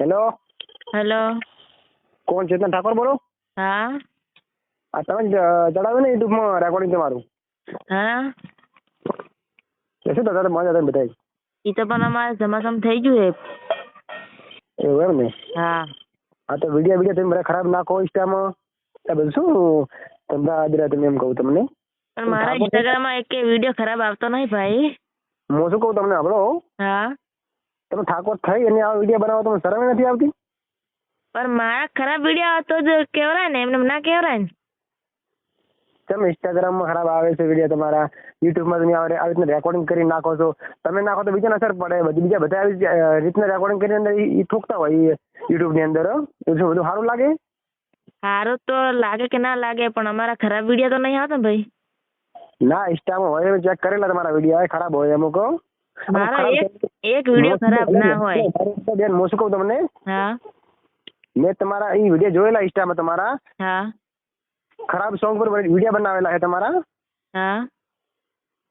Hello hello. કોણ ચેતન ઠાકોર બોલો? હા આ તમે ચડાવ્યું ને યુટ્યુબમાં રેકોર્ડિંગ તમારું? હા એ શું દાદા મજા હતા બધા? એ તો પણ અમારે જમાસમ થઈ ગયું છે. એવું એમ ને? હા હા તો વિડીયો તમે બધા ખરાબ નાખો ઇન્સ્ટામાં એ બધું શું ધંધા આદરા તમે એમ કહું તમને? પણ મારા ઇન્સ્ટાગ્રામમાં એક વિડીયો ખરાબ આવતો નહીં ભાઈ. હું શું કહું તમને સાંભળો? હા તમે ઠાકોર થઈ અને આ વિડીયો બનાવો તમને શરમ નથી આવતી? પણ મારા ખરાબ વિડીયો આવતો જ કેવરાય ને, એમને ના કેવરાય ને. તમે ઇન્સ્ટાગ્રામમાં ખરાબ આવે છે વિડીયો તમારા, યુટ્યુબમાં તમે આવી રીતના રેકોર્ડિંગ કરી નાખો છો. તમે નાખો તો બીજાને અસર પડે, બીજા બધા આવી રીતના રેકોર્ડિંગ કરીને અંદર એ ઠોકતા હોય યુટ્યુબની અંદર. એ શું બધું સારું લાગે? સારું તો લાગે કે ના લાગે, પણ અમારા ખરાબ વિડીયો તો નહીં આવતા ને ભાઈ. ના ઇન્સ્ટામાં હોય ચેક કરેલા તમારા વિડીયો ખરાબ હોય અમુક. મારો એક વિડીયો ખરાબ ના હોય. બેન હું શું કહું તમને? હા મેં તમારા એ વિડીયો જોયેલા ઇન્સ્ટામાં તમારા. હા ખરાબ સોંગ પર વિડીયો બનાવેલા છે તમારા. હા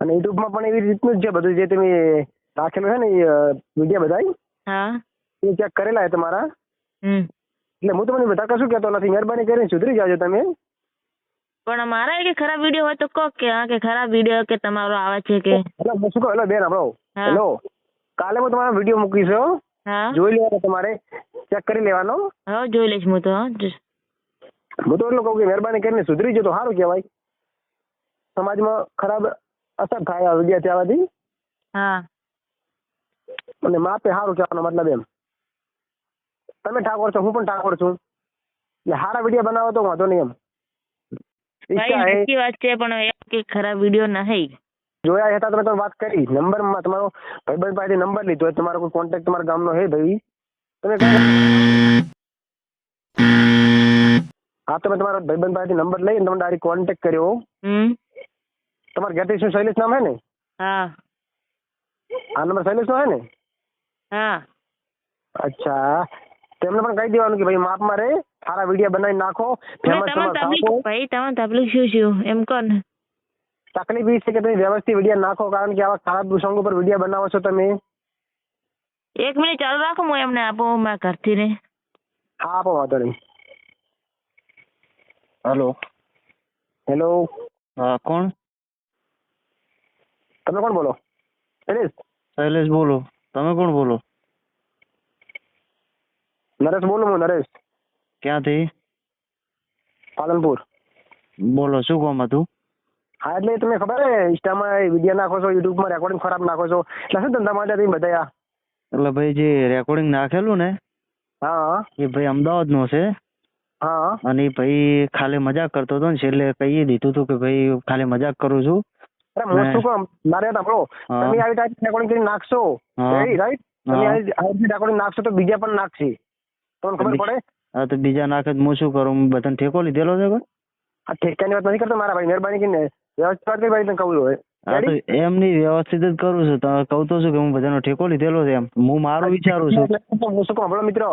અને યુટ્યુબમાં પણ એવી રીતનું જ છે બધું, જે તમે રાખેલું છે ને એ વિડીયો બધા હા એ ચેક કરેલા છે તમારા. હમ એટલે હું તમને બધા કશું કહેતો નથી, મહેરબાની કરીને સુધરી જાજો તમે. પણ મારા કે ખરાબ વિડીયો હોય તો કહો કે હા કે ખરાબ વિડીયો કે તમારો આવે છે કે. હેલો હું શું કહું? હેલો બેન આપણો હા. હેલો, કાલે હું તમારો વિડીયો મૂકીશ, હા જોઈ લેવાનો, તમારે ચેક કરી લેવાનો. હા જોઈ લઈશ હું તો. હા હું તો એટલું કહું કે મહેરબાની કરીને સુધરી જાય તો સારું કહેવાય. સમાજમાં ખરાબ અસર થાય આ વિડીયો થવાથી. હા અને માપે સારું કહેવાનો મતલબ એમ. તમે ઠાકોર છો, હું પણ ઠાકોર છું, એટલે સારા વિડીયો બનાવો તો વાંધો નહીં એમ. ભાઈ સાચી વાત છે, પણ એમ કે ખરાબ વિડીયો નહીં જોયા હતા તમે વાત કરી નંબરમાં, તમારો ભાઈબંધ પાસેથી નંબર લીધો, તમારો કોઈ કોન્ટેક્ટ તમારા ગામનો હે ભાઈ? તમે હા તમે તમારા ભાઈબંધ પાસેથી નંબર લઈને તમે ડાયરેક્ટ કોન્ટેક્ટ કર્યો. તમારા ઘેરથી શું શૈલેષ નામ હે ને? હા આ નંબર શૈલેષ નો હે ને? હા અચ્છા, તેમને પણ કહી દેવાનું કે ભાઈ માપમાં રે, સારા વિડીયો બનાવી નાખો. ભાઈ તમે તકલીફ શું એમ કહો ને. તકલીફ એ છે કે તમે વ્યવસ્થિત વિડીયો નાખો, કારણ કે આવા ખરાબ સોંગ ઉપર વિડીયો બનાવો છો તમે. 1 મિનિટ ચાલુ રાખો, હું એમને આપું મારા ઘરથી ને. હા આપો, વાંધો નહીં. Hello hello. હા કોણ? તમે કોણ બોલો? શૈલેષ? શૈલેષ બોલો. તમે કોણ બોલો? નરેશ બોલું હું, નરેશ. ક્યાંથી? પાલનપુર. બોલો, શું કામ હતું? હા એટલે તમને ખબર હે ઇન્સ્ટામાં વિડીયો નાખો છો, યુટ્યુબમાં રેકોર્ડિંગ ખરાબ નાખો છો, એટલે શું ધંધા માટે તમે બધા? એટલે ભાઈ જે રેકોર્ડિંગ નાખેલું ને હા એ ભાઈ અમદાવાદ નો છે. હા અને એ ભાઈ ખાલી મજાક કરતો હતો ને, છેલ્લે કહી દીધું હતું કે ભાઈ ખાલી મજાક કરું છું. અરે હું શું કહું મારે સાંભળો, તમે આવી ટાઈપ રેકોર્ડિંગ કરી નાખશો રાઈટ, તમે આવી રેકોર્ડિંગ નાખશો તો બીજા પણ નાખશે, તમને ખબર પડે? હા તો બીજા નાખે તો હું શું કરું? બધાને ઠેકો લીધેલો છે? આ ઠેકાની વાત નથી કરતો મારા ભાઈ, મહેરબાની કરીને વ્યવસ્થિત વાત કરી ભાઈ, તને કહું હોય. હા તો એમની વ્યવસ્થિત જ કરું છું. તમે કહું તો છું કે હું બધાનો ઠેકો લીધેલો છે એમ હું મારું વિચારું છું. હું શું કહું મિત્રો?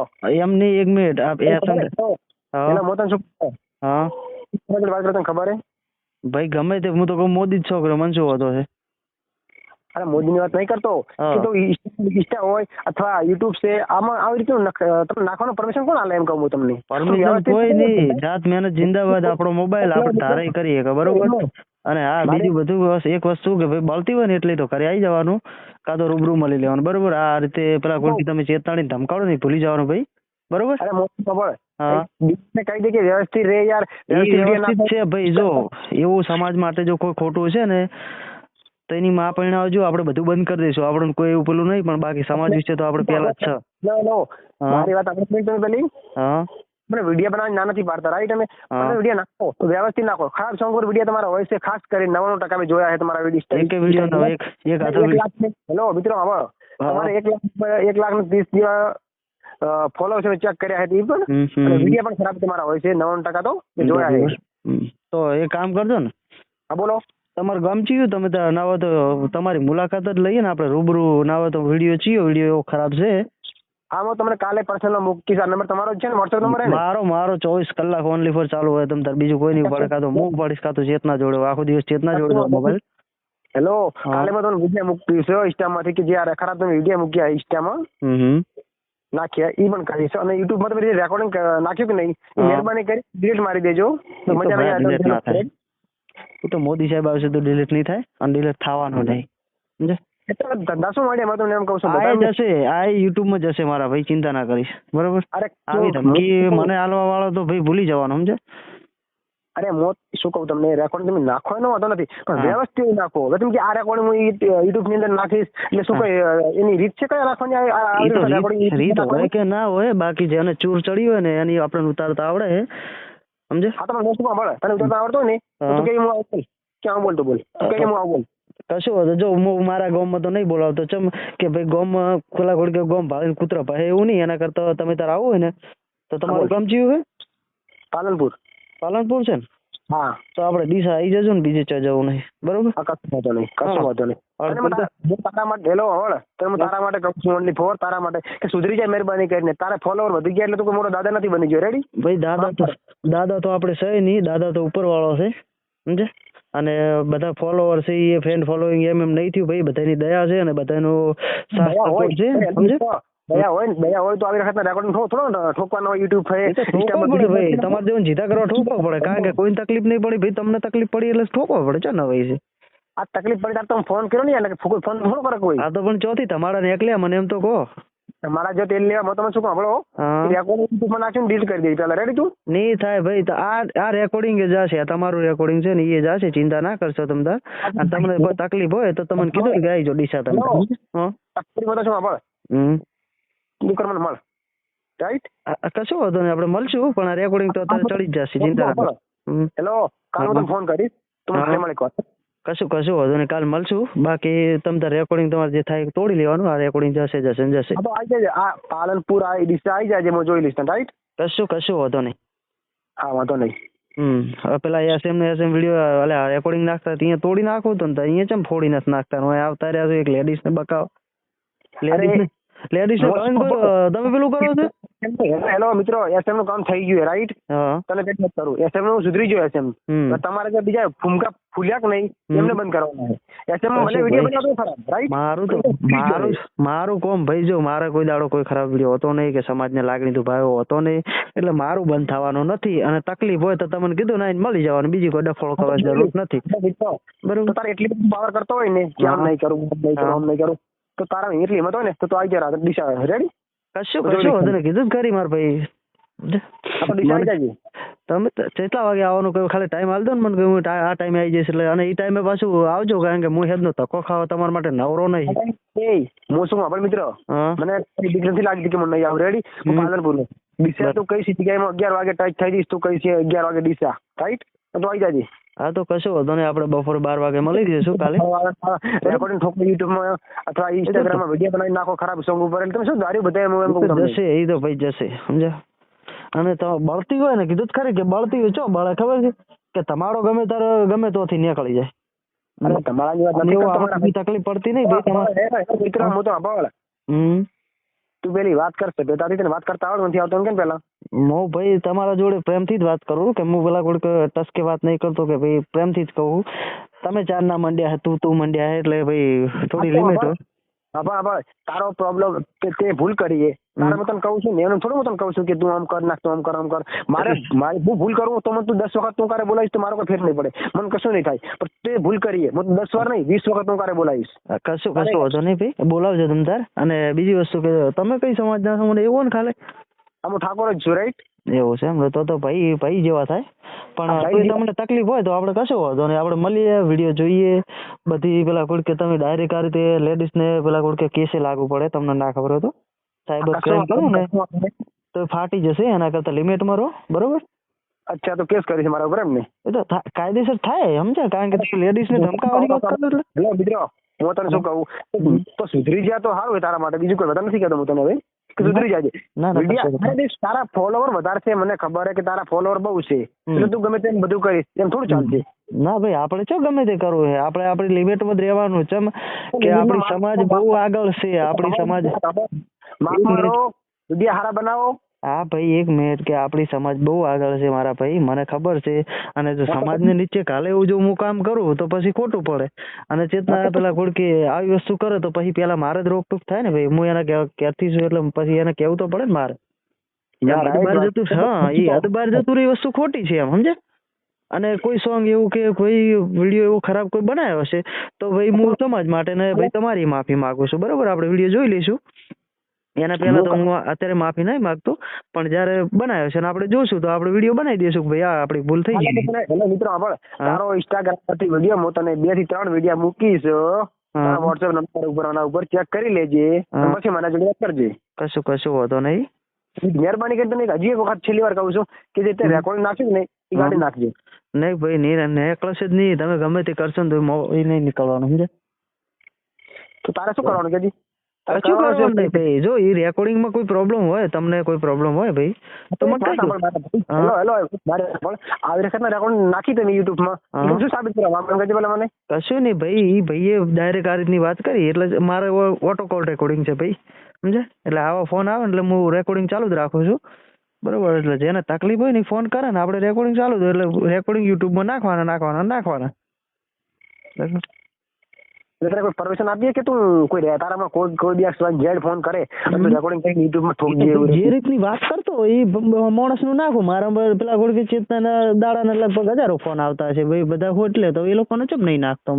એમની 1 મિનિટ હું તને શું હા વાત કરતો ખબર હે ભાઈ? ગમે તે હું તો કહું મોદી જ છોકરો, મને શું વાંધો છે? અરે મોદીની વાત નહીં કરતો, ઇન્સ્ટા હોય અથવા યુટ્યુબ છે, આમાં આવી રીતે તમે નાખવાનું પરમિશન કોણ આલે એમ કહું તમને? પરમિશન કોઈ નહીં, જાત મહેનત જિંદાબાદ. આપણો મોબાઈલ આપણે ધારે કરીએ કે બરોબર. અને હા બીજું બધું એક વસ્તુ કે ભાઈ બળતી હોય ને એટલે તો ઘરે આવી જવાનું, કાં તો રૂબરૂ મળી લેવાનું, બરોબર. આ રીતે પેલા કોઈ તમે ચેતનાણી ધમકાવો નહીં ભૂલી જવાનું ભાઈ, બરોબર. અરે મોદી ખબર કહી દે કે વ્યવસ્થિત રે યાર, વ્યવસ્થિત છે ભાઈ. જો એવું સમાજ માટે જો કોઈ ખોટું છે ને તો એની માં પરિણામ જો આપણે બધું બંધ કરી દઈશું, આપણે કોઈ એવું પેલું નહીં, પણ બાકી સમાજ વિશે તો આપણે પેલા જ છે. મારી વાત આપણે પેલી મને વિડીયો બનાવવાની ના નથી પાડતા રાઈટ, તમે વિડીયો નાખો તો વ્યવસ્થિત નાખો. ખરાબ સોંગ પર વિડીયો તમારા હોય છે, ખાસ કરી 99% મેં જોયા છે તમારા વિડીયો. હેલો મિત્રો, આમાં તમારે 1 લાખ 30 જેવા ફોલો છે, ચેક કર્યા છે, એ પણ વિડીયો પણ ખરાબ તમારા હોય છે 99% તો મેં જોયા છે. તો એ કામ કરજો ને. હા બોલો. તમારું ગામ ચીયું? તમે ના હોય તો તમારી મુલાકાત જ લઈએ ને આપણે રૂબરૂ. ના હોય તો વિડીયો એવો ખરાબ છે. હા હું તમને કાલે પર્સનલ મૂકીશ. આ નંબર તમારો જ છે ને? WhatsApp number? મારો 24 કલાક ઓનલી ફોર ચાલુ હોય. તમે બીજું કોઈ નહીં પડે, કાં તો હું પડીશ કાં તો ચેતના જોડે, આખો દિવસ ચેતના જોડે મોબાઈલ. હેલો, કાલે મેં તમને વિડીયો મૂકીશ ઇન્સ્ટામાંથી કે જે ખરાબ તમે વિડીયો મૂક્યા ઇન્સ્ટામાં, નાખ્યા ઈ પણ કરીશ અને યુટ્યુબ માં તમે રેકોર્ડિંગ નાખ્યું કે નહીં ઈ મહેરબાની કરી ડિલીટ મારી દેજો તો મજા delete ના થાય. નહીં એ તો મોદી સાહેબ આવશે તો ડિલીટ નહીં થાય અને ડિલીટ થવાનું નહીં સમજે. એટલે ધંધા શું મળ્યા મેં તમને એમ કહું છું આ બધા જશે આ યુટ્યુબ માં જશે મારા ભાઈ, ચિંતા ના કરીશ બરોબર. અરે આવી ધમકી મને આલવા વાળો તો ભાઈ ભૂલી જવાનો સમજે. અરે મોત શું કહું તમને રેકોર્ડિંગ તમે નાખો એનો વાંધો નથી પણ વ્યવસ્થિત નાખો. હવે તમે કે આ રેકોર્ડિંગ હું યુટ્યુબ ની અંદર નાખીશ એટલે શું કઈ એની રીત છે કયા ઈ તો રાખવાની રીત હોય કે ના હોય, બાકી જેને ચૂર ચડી હોય ને એની આપણે ઉતારતા આવડે છે સમજે. હા તમને મોસ્ટ મળે તને ઉતરતા આવડતો હોય ને તો તું કે હું આવું ક્યાં બોલતો બોલ તું કે હું આવું બોલ કશું હતું જો હું મારા ગામમાં તો નહીં બોલાવતો ચમ કે ભાઈ ગામમાં ખોલા ખોડી કે ગામ ભાળીને કૂતરા પાસે એવું નહીં. એના કરતા તમે તાર આવો હોય ને તો તમારું ગામ કયું છે? પાલનપુર. પાલનપુર છે ને? હા તો આપણે ડીસા આવી જજો ને, બીજે ચા જવું નહીં બરોબર. કશું વાંધો નહીં કશું વાંધો નહીં. હું તારા માટે હેલો હળ તો હું તારા માટે કહું છું ઓનલી ફોર તારા માટે કે સુધરી જાય મહેરબાની કરીને. તારા ફોલોવર વધી ગયા એટલે તું કોઈ મોટો દાદા નથી બની ગયો. રેડી ભાઈ દાદા તો આપણે છે નહીં, દાદા તો ઉપર વાળો છે સમજે. અને બધા ફોલોવર છે એ ફ્રેન્ડ ફોલોઈંગ એમ નહીં થયું ભાઈ, બધાની દયા છે અને બધાનો સાથ સપોર્ટ છે સમજે. દયા હોય તો આવી વખતના રેકોર્ડિંગ થોડો ઠોકવાનો હોય યુટ્યુબ પડે ભાઈ. તમારે જેવું જીતા કરવા ઠોકવા પડે, કારણ કે કોઈને તકલીફ નહીં પડી ભાઈ, તમને તકલીફ પડી એટલે ઠોકવા પડે. ચાલ ભાઈ છે આ તકલીફ પડી તાર તમે ફોન કર્યો ને એટલે ફોન થોડો કરે કોઈ. આ તો પણ ચોથી તમારા ને એકલ્યા મને એમ તો કહો. મારા જો તેલ લેવા તમે શું સાંભળો રેકોર્ડિંગ યુટ્યુબમાં નાખીને ડીલ કરી દે પેલા. રેડી તું? નહીં થાય ભાઈ, તો આ રેકોર્ડિંગ એ જશે, તમારું રેકોર્ડિંગ છે ને એ જશે, ચિંતા ના કરશો તમે તાર. અને તમને કોઈ તકલીફ હોય તો તમને કીધું કે આવી જો ડીસા તમે. તકલીફ હોય તો શું સાંભળ દુકાન મને મળ. રાઈટ કશું વાંધો નહીં, આપણે મળશું પણ આ રેકોર્ડિંગ તો અત્યારે ચડી જ જશે, ચિંતા ના કરો. હેલો કાલ હું તમને ફોન કરીશ તું મને મળે કહો. કશું વાંધો નહીં, કાલ મળશું. બાકી તમે તાર રેકોર્ડિંગ તમારે જે થાય તોડી લેવાનું, આ રેકોર્ડિંગ જશે જશે. તો આવી જાય આ પાલનપુર આ ડીસા આવી જાય હું જોઈ લઈશ. રાઈટ કશું વાંધો નહીં. હા વાંધો નહીં. હવે પેલા એસએમ વિડીયો અલે રેકોર્ડિંગ નાખતા અહીંયા તોડી નાખો તો અહીંયા ચમ ફોડી નથી નાખતા. આવતા રહ્યા છો એક લેડીઝ ને બકાવ, લેડીઝ તમે પેલું કરો છો. હેલો મિત્રો એસએમ નું કામ થઈ ગયું રાઈટ. તને કઈ નથી કરું, એસએમ નું સુધરી ગયું. એસએમ તમારે જે બીજા ફૂમકા ફૂલ્યા કે નહીં એમને બંધ કરવાના છે. એસએમ માં ભલે વિડીયો બનાવતો ખરાબ રાઈટ. મારું કોમ ભાઈ જો મારે કોઈ દાડો કોઈ ખરાબ વિડીયો હોતો નહીં કે સમાજને લાગણી દુભાવ્યો હોતો નહીં, એટલે મારું બંધ થવાનું નથી. અને તકલીફ હોય તો તમને કીધું ને મળી જવાનું, બીજી કોઈ ડફોળ કરવાની જરૂર નથી બરોબર. તારે એટલી પાવર કરતો હોય ને કે આમ નહીં કરું આમ નહીં કરું તો તારા એટલી હિંમત હોય ને તો આવી જાય ડીસા. રેડી કશું વાંધો નહીં, કીધું ખરી માર ભાઈ. તમે કેટલા વાગે આવવાનું કહ્યું ખાલી ટાઈમ આલ દો ને મને, કે હું આ ટાઈમે આવી જઈશ એટલે. અને એ ટાઈમે પાછું આવજો, કારણ કે હું હેદનો ધક્કો ખાવા તમારા માટે નવરો નહીં. હું શું આપણ મિત્ર મને બીક નથી લાગતી કે મને નહીં આવું. રેડી પાલનપુર ડીસા તું કઈ જગ્યામાં 11 વાગે ટચ થઈ જઈશ, તું કઈ છે 11 વાગે ડીસા રાઈટ તો આવી જાય. હા તો કશું વાંધો નહીં, આપણે બપોરે 12 વાગે મળી જઈશું કાલે. રેકોર્ડિંગ ઠોકો યુટ્યુબમાં અથવા ઇન્સ્ટાગ્રામમાં વિડીયો બનાવી નાખો ખરાબ સોંગ ઉપર એટલે તમે શું દારૂ બધા એમ કહું તમને જશે એ તો ભાઈ જશે સમજ્યા. અને તો બળતી હોય ને કીધું ખરી કે બળતી હોય ચો બળે ખબર છે કે તમારો ગમે તારો ગમે તોથી નીકળી જાય. અરે તમારા જેવા તકલીફ પડતી નહીં ભાઈ તમારે મિત્ર. હું તો આભાર તું પેલી વાત કરશે બેતાથી તને વાત કરતા આવડતું નથી આવતું કેમ પેલા. હું ભાઈ તમારા જોડે પ્રેમથી જ વાત કરું કે હું પેલા કોઈ ટસકે વાત નહીં કરતો, કે ભાઈ પ્રેમથી જ કહું. તમે ચાર ના મંડ્યા તું મંડ્યા એટલે ભાઈ થોડી લિમિટ હોય. હા તારો પ્રોબ્લેમ કે તે ભૂલ કરી તારે હું તને કહું છું ને એનું થોડું હું તને કહું છું કે તું આમ કર નાખ તું આમ કર. મારે હું ભૂલ કરું તો મને તું 10 વખત તું કારે બોલાવીશ તો મારો કોઈ ફેર નહીં પડે, મને કશું નહીં થાય. પણ તે ભૂલ કરીએ હું 10 વાર નહીં 20 વખત તું કારે બોલાવીશ. કશું વાંધો નહીં ભાઈ, બોલાવજો તમે તાર. અને બીજી વસ્તુ કે તમે કઈ સમાજના છો મને એવું ને ખાલી હું ઠાકોર જ છું રાઈટ. એવું છે એમ તો ભાઈ જેવા થાય. પણ તમને તકલીફ હોય તો આપણે કશું વાંધો નહીં, આપણે મળીએ વિડીયો જોઈએ બધી. પેલા કોઈ કે તમે ડાયરેક્ટ આ રીતે લેડીઝ ને પેલા કોઈ કે કેસે લાગુ પડે તમને ના ખબર હોય તો સાયબર ક્રાઇમ કરો ને તો ફાટી જશે. એના કરતા લિમિટમાં રહો બરોબર. અચ્છા તો કેસ કરી છે મારા ઉપર એમ ને? એ તો કાયદેસર થાય સમજ્યા, કારણ કે તમે લેડીઝ ને ધમકાવવાની વાત કરો એટલે. હેલો મિત્રો હું તને શું કહું તો સુધરી જાય તો સારું હોય તારા માટે, બીજું કોઈ વધારે નથી કહેતો હું તને હવે કે સુધરી જાય. તારા ફોલોવર વધારે છે મને ખબર છે કે તારા ફોલોવર બહુ છે એટલે તું ગમે તેમ બધું કરીશ એમ થોડું ચાલશે. ના ભાઈ આપણે ચો ગમે તે કરવું છે, આપણે આપણી લિમિટમાં જ રહેવાનું છે કે આપણી સમાજ બહુ આગળ છે. આપણી સમાજ માફ કરો વિડીયો હારા બનાવો હા ભાઈ એક મિનિટ કે આપણી સમાજ બહુ આગળ છે મારા ભાઈ, મને ખબર છે. અને જો સમાજને નીચે કાલે એવું જો હું કામ કરું તો પછી ખોટું પડે. અને ચેતના પેલા ઘોડકી આવી વસ્તુ કરે તો પછી પેલા મારે જ રોકટોક થાય ને ભાઈ. હું એને ક્યારથી છું એટલે પછી એને કેવું તો પડે ને મારે. હદ બહાર જતું, હા એ હદ બહાર જતું એ વસ્તુ ખોટી છે એમ સમજે. અને કોઈ સોંગ એવું કે કોઈ વિડીયો એવો ખરાબ કોઈ બનાવ્યો હશે તો ભાઈ હું સમાજ માટે ને ભાઈ તમારી માફી માંગુ છું, બરોબર. આપણે વિડીયો જોઈ લઈશું. એના પહેલા તો હું અત્યારે માફી નહીં માંગતો, પણ જયારે બનાવ્યો છે ને આપણે જોશું તો આપણે વિડીયો બનાવી દઈશું કે ભાઈ આ આપણી ભૂલ થઈ ગઈ. એટલે મિત્રો સાંભળ, તારો ઇન્સ્ટાગ્રામ પરથી વિડીયો હું તને 2 થી 3 વિડીયો મૂકીશ, તારા WhatsApp નંબર ઉપર આના ઉપર ચેક કરી લેજે, પછી મને જોડે વાત કરજે. કશું વાંધો નહીં. મહેરબાની કરી તને હજી એક વખત છેલ્લી વાર કહું છું કે જે તે રેકોર્ડિંગ નાખ્યું ને એ ગાડી નાખજે. નહીં ભાઈ નેકલેસ જ નહીં, તમે ગમે તે કરશો ને તો એ નહીં નીકળવાનું સમજે. તો તારે શું કરવાનું કે શું કરવાનું નહીં ભાઈ, જો એ રેકોર્ડિંગ માં કોઈ પ્રોબ્લેમ હોય, તમને કોઈ પ્રોબ્લેમ હોય ભાઈ તો મને કહી દો. હેલો મારે આવી વખત રેકોર્ડિંગ નાખી તમે યુટ્યુબ માં, શું સાબિત કરવા કહેજે પેલા મને. કશું નહીં ભાઈ, એ ભાઈએ ડાયરેક્ટ આ રીતની વાત કરી એટલે મારે ઓટો કોલ રેકોર્ડિંગ છે ભાઈ સમજે. એટલે આવા ફોન આવે ને એટલે હું રેકોર્ડિંગ ચાલુ જ રાખું છું, બરોબર. એટલે જેને તકલીફ હોય ને ફોન કરે ને આપણે રેકોર્ડિંગ ચાલુ જ, એટલે રેકોર્ડિંગ યુટ્યુબમાં નાખવાના. કોઈ પરમિશન આપીએ કે તું કોઈ તારામાં કોઈ દિવસ જેડ ફોન કરે રેકોર્ડિંગ કરીને યુટ્યુબમાં ઠોકી દે? જે રીતની વાત કરતો હોય એ માણસનું નાખું. મારા પેલા ગોળકી ચેતના દાડાના લગભગ 1000 ફોન આવતા છે ભાઈ, બધા હોટલે તો એ લોકોને ચમ નહીં નાખતો.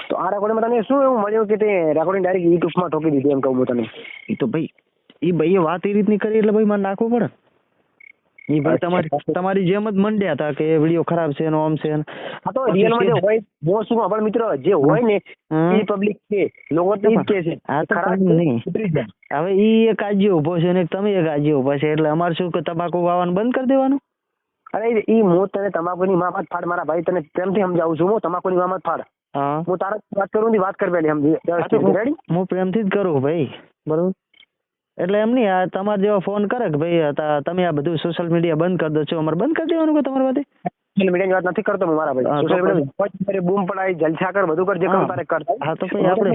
તો આ રેકોર્ડિંગમાં તને શું એવું મળ્યું કે તે રેકોર્ડિંગ ડાયરેક્ટ યુટ્યુબમાં ઠોકી દીધી એમ કહું તને? એ તો ભાઈ એ ભાઈએ વાત એ રીતની કરી એટલે ભાઈ મારે નાખવું પડે. એ ભાઈ તમારી જેમ જ મંડ્યા હતા કે વિડીયો ખરાબ છે એનો આમ છે. હા તો રિયલમાં જે હોય બહુ શું આપણ મિત્ર જે હોય ને એ પબ્લિક છે, લોકો તો જ કે છે. હા તો નહીં, હવે ઈ એક આજે ઉભો છે ને તમે એક આજે ઉભા છે, એટલે અમારે શું કે તમાકુ વાવવાનું બંધ કરી દેવાનું? અરે ઈ હું તને તમાકુની માં ફાડ મારા ભાઈ, તને પ્રેમથી સમજાવું છું. હું તમાકુની માં ફાડ, હું તારા વાત કરું વાત કર પેલી સમજી. હું પ્રેમથી જ કરું ભાઈ, બરોબર. એટલે એમ નહીં, આ તમારે જેવા ફોન કરે કે ભાઈ તમે આ બધું સોશિયલ મીડિયા બંધ કરી દો છો, અમારે બંધ કરી દેવાનું કે તમારી વાત? સોશિયલ મીડિયાની વાત નથી કરતો હું મારા ભાઈ. સોશિયલ મીડિયા બૂમ પડાય, જલસા કર, બધું કર જે કર તારે કર. હા તો ભાઈ આપણે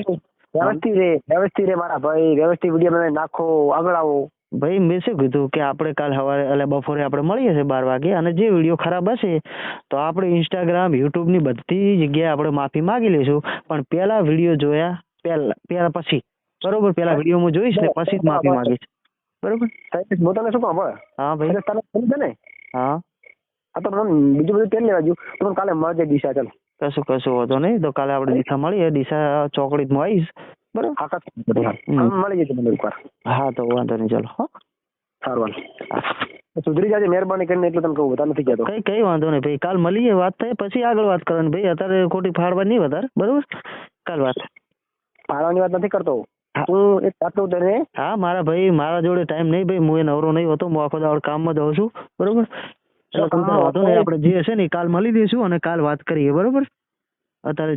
વ્યવસ્થિત રે મારા ભાઈ, વ્યવસ્થિત વિડીયો બનાવી નાખો, આગળ આવો. ભાઈ મેં શું કીધું કે આપણે કાલ સવારે એટલે બપોરે આપણે મળીએ છીએ 12 વાગે, અને જે વિડીયો ખરાબ હશે તો આપણે ઇન્સ્ટાગ્રામ યુટ્યુબની બધી જગ્યાએ આપણે માફી માંગી લઈશું. પણ પેલા વિડીયો જોયા પહેલા પછી, બરોબર, પેલા વિડીયો હું જોઈશ ને પછી જ માફી માંગીશ, બરોબર. હું તને શું કહું? હા ભાઈ. તને ખબર છે ને? હા તો મને બીજું બધું તેલ લેવા ગયું તો કાલે મળજે દિશા. ચાલ કશું વાંધો નહીં, તો કાલે આપણે દિશા મળીએ, દિશા ચોકડીમાં આવીશ, બરોબર. મળી જશે મને એકવાર. હા તો વાંધો નહીં, ચાલો. સારું સુધરી જાય, મહેરબાની કરીને એટલું તને કહું, બધા નથી કહેતો. કઈ વાંધો નહીં ભાઈ, કાલ મળીએ, વાત થાય પછી આગળ વાત કરવાની ભાઈ. અત્યારે ખોટી ફાડવા નહીં વધારે, બરોબર. કાલ વાત. ફાળવાની વાત નથી કરતો હું, એક વાત કહું તને. હા મારા ભાઈ, મારા જોડે ટાઈમ નહીં ભાઈ, હું એ નવરો નહીં હોતો, હું આખો દાડો કામમાં જાઉં છું, બરોબર. એટલે તમને વાંધો નહીં, આપણે જે હશે ને કાલ મળી દઈશું અને કાલ વાત કરીએ, બરોબર. અત્યારે